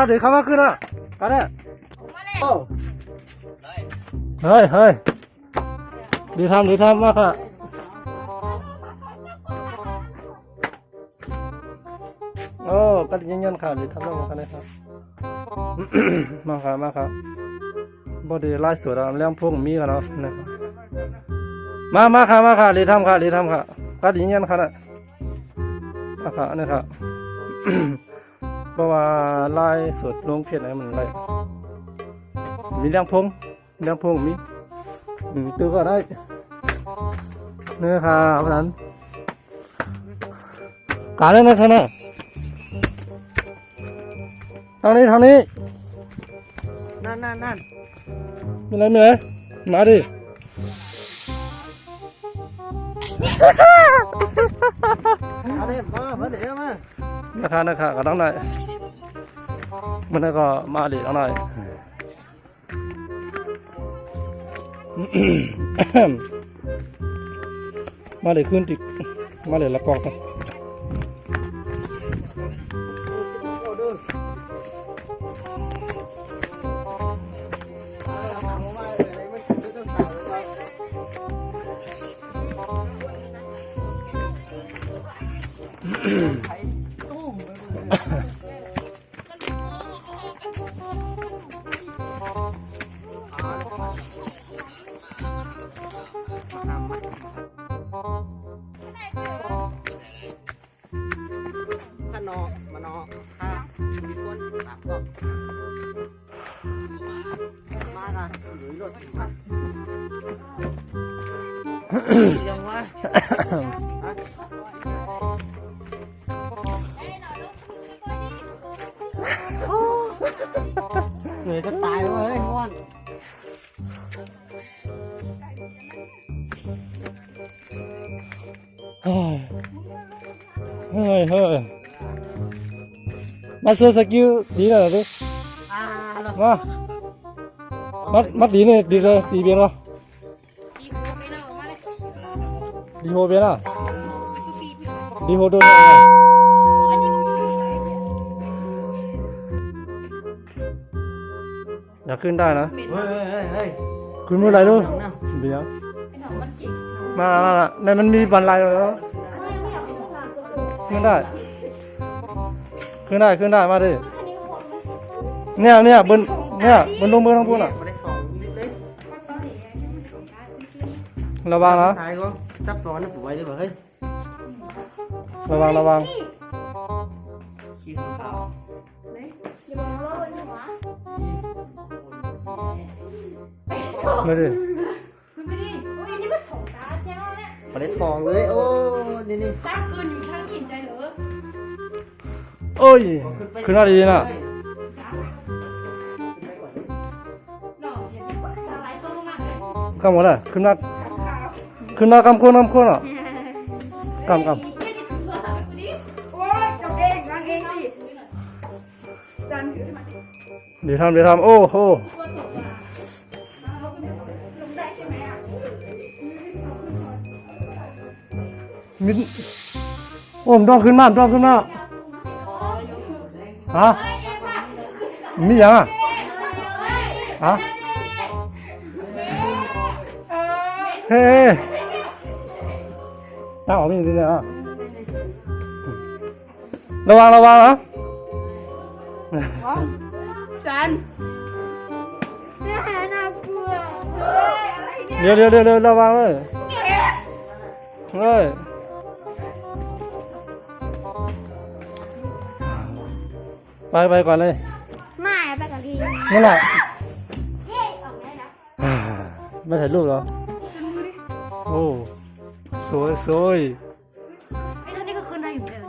เดี๋ยวเขามาขึ้นอ่ะกันเนี่ยเฮ้ยดีทำมากค่ะโอ้กันยันค่ะดีทำแล้วกันนะครับมาค่ะบอดีไล่สวยแล้วเลี้ยงพวกมีกันเนาะนะครับมาค่ะดีทำค่ะกันยันค่ะนะมาค่ะนี่ค่ะเพราะว่าไล่สดลงเพจอะไรมันไล่มีเลี้ยงพงมีตัวก็ได้นี่ค่ะเพราะนั้นการเล่นนะท่านนะทางนี้นั่นมีอะไรมาดินะคะก็ต้องได้มันก็มาดิต้องได้มาเลยขึ้นติดมาเลยละปอกกันมานอค่ะมีคนสามก็มาค่ะหรือรถมายังวะเหนื่อยจะตายเลยง่วนเฮ้ยมาซื้อสกิลดีเลยดิมาดีเนี่ยดีเลยดีเบี้ยเนาะดีโฮเบี้ยนะดีโฮโดนอยากขึ้นได้นะเฮ้ยขึ้นเมื่อไรลูกเบี้ยมาในมันมีบันไดแล้วขึ้นได้มาดิเนี่ยบนลงมือทั้งพูนอ่ะระวังนะจับร้อนนะผมไว้ด้วยเฮ้ยระวังขี้ของขาวมาดิมาได้ทองเลยโอ้นี่ซักคืนอยู่ทางหินใจเหรอโอ้ยขึ้นมาดีนะข้ามหมดเลยขึ้นมากำคนอ่ะกำเดี๋ยวทำโอ้โหมินโอ้มต้องขึ้นมาฮะมีอย่างอ่ะฮะเฮ้ตั้งออกมีจริงๆอ่ะระวังนะจันน่ากลัวเดี๋ยวระวังเลยไปก่อนเลยไม่ไปกับพี่นั่นแหละเย้ออกได้แล้วไม่ถ่ายรูปเหรอโอ้สวยไอ้ท่านนี้ก็ขึ้นได้อยู่เลย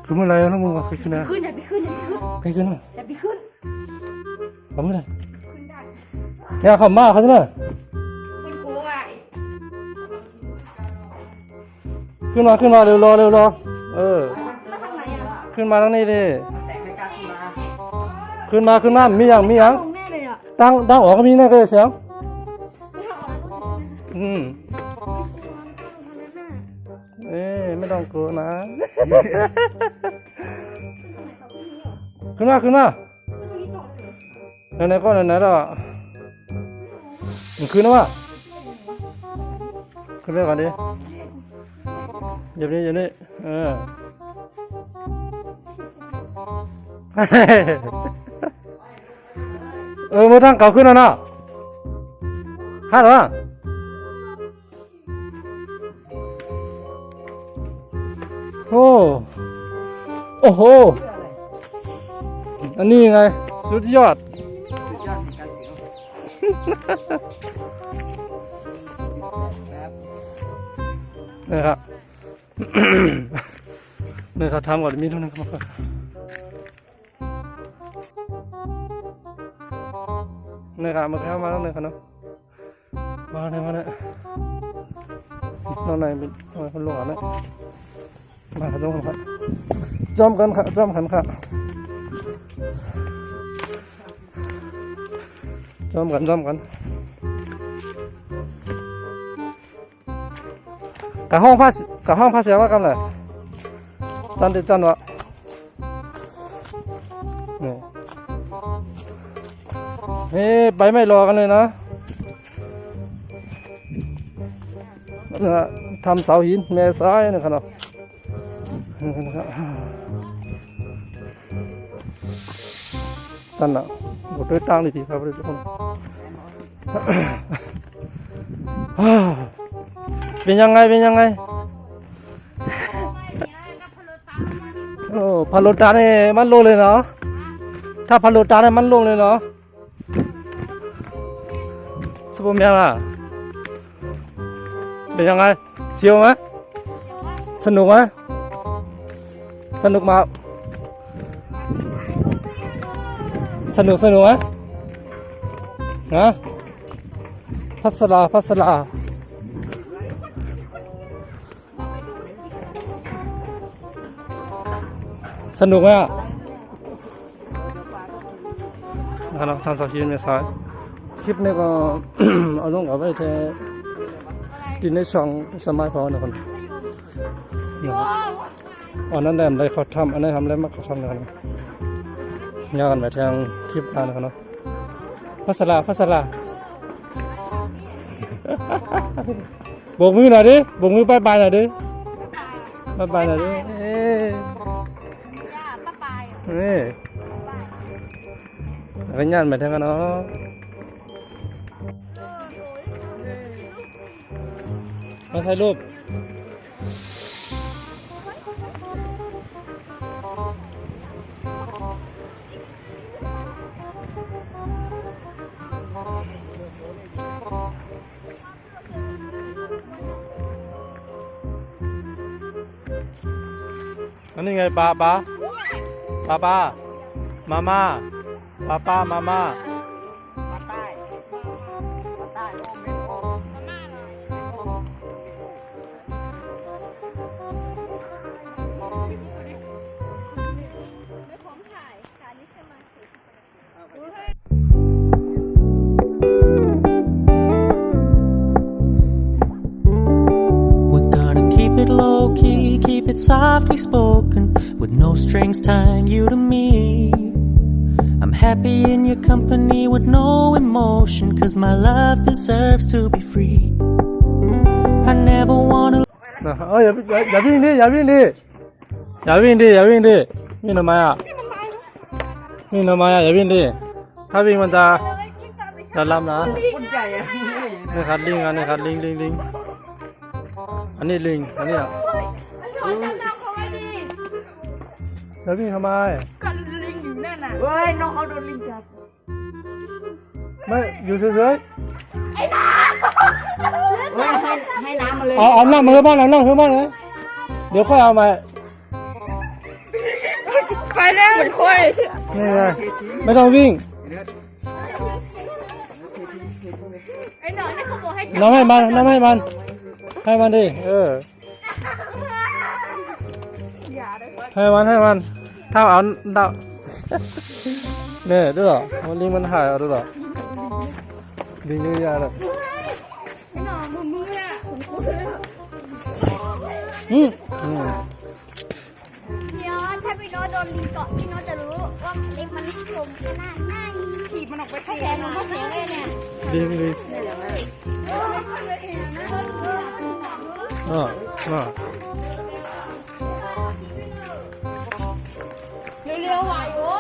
คือเมื่อไรนะมึงไปขึ้นนะขึ้นอ่ะไปขึ้นนะขึ้นเมื่อไรเนี่ยขำมากเขาใช่ไหมคุณกลัวอ่ะขึ้นมาเร็วรอมาทางไหนอ่ะขึ้นมาทางนี้ดิแสงให้กล้าขึ้นมา ขึ้นมามีอย่างแน่เลยอ่ะตั้งออกก็มีแน่เลยเสียงไม่ต้องกลัวนะขึ้นมา ไหนๆก็ไหนๆแล้วอ่ะมันขึ้นแล้ววะขึ้นไปก่อนดิอย่านี้มือทางเก่าขึ้นแล้วนะฮัลโหลโอ้โหอันนี้ไงสุดยอดนี่ครับ นี่ครับทำก่อนมีเท่านั้นครับนี่ครับมาเข้ามาแล้วนี่ครับเนาะมาเลยน้องนายเป็นคนหลวงนะมาครับทุกคนครับจอมกันครับจอมกันครับจอมกันกับห้องพักเสียว่ากันเลยจันจันวะเฮ้ไปไม่รอกันเลยนะทำเสาหินแม่ซ้ายนะครับเนาะจันน่ะบทด้วยตั้งดีๆครับทุกคนเป็นยังไงโอ้พาโลตาเนี่ยมันลงเลยเนาะถ้าพาโลตาเนี่ยมันลงเลยเนาะสมยังอ่ะเป็นยังไงเสียวไหมสนุกไหมสนุกมากสนุกไหมนะพัสลาสนุกไหมอ่ะนะครับทำสาวชีนเมษายคลิปนี้ก็ เอาลงเอาไว้แทนดินในช่องสมัยพอนะครับอันนั้นแหลมเลยเขาทำอันนี้ทำแล้วมาเขาทำนะครับยากันไปทางคลิปนั้นนะครับเนาะพัสลาโบกมือหน่อยดิโบกมือบายหน่อยดิเป้าปายเหรอ นี่ก็ยันไปทางกันเนาะมาถ่ายรูปอันนี้ไงป้ามาม่ามาม่า We're gonna keep it low key, keep it softly spoken, with no strings tying you to me. I'm happy in your company with no emotion, 'cause my love deserves to be free. I never wanna อย่าวิ่งดิวิ่งทำไมอ่ะอย่าวิ่งดิถ้าวิ่งมันจะล้ำนะ คนใหญ่อะ นี่ครับลิงอันนี้ครับลิงอันนี้ลิงอันนี้อ่ะ ขอจำนำเขาไว้ดิ แล้ววิ่งทำไม กันลิงอยู่นั่นน่ะ เฮ้ยน้องเขาโดนลิงจับ ไม่อยู่เฉย ไอ้ตา เฮ้ยให้น้ำมาเลย ๆเอานั่งมือบ้านนะเดี๋ยวค่อยเอามา ไปแล้วเหมือนควาย นี่ไงไม่ต้องวิ่ง ไอ้หนอนนี่เขาบอกให้จับ น้ำให้มันดิให้มันถ้าเอาเนี่ยดูหรอมันลิงมันหายเอาดูหรอลิงนี่ยาเลย ไอ้หนอนมืออ่ะ อืม เดี๋ยวถ้าพี่โน้ตโด ดนลิงเกาะพี่โน้ตจะรู้ว่าเล็กมันกลมขนาดไหนถีบมันออกไปแขนมันก็แข็งเลยเนี่ย ลิงลิงอ่าอ่า เร็วๆไหวโอ้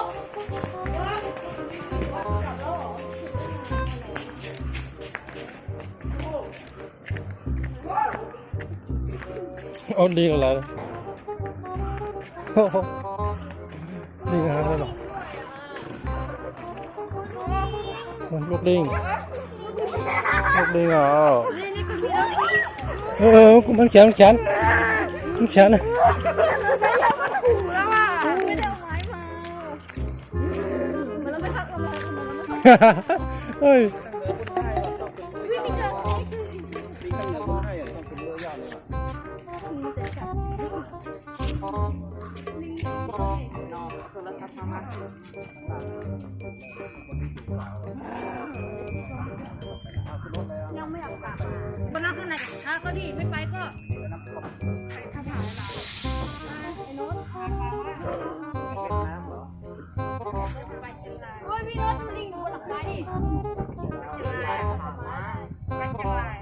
เอาลิงอะไรโอ้โหลิงอะไรนั่นหรอมันลูกลิงลูกลิงเหรอมันแขนมันแขนมันแขน ขู่แล้วอ่ะไม่ได้เอาไม้มามันแล้วไม่ทักเรามา เฮ้ย วิ่งไปเจอ ยังไม่อยากกลับมานั่งข้างในกับข้าก็ดีไม่ไปก็ไปทำหาอะไรไอ้โน้ตโอ้ยพี่โน้ตดูลิงอยู่บนหลังคาดิไปเชียงราย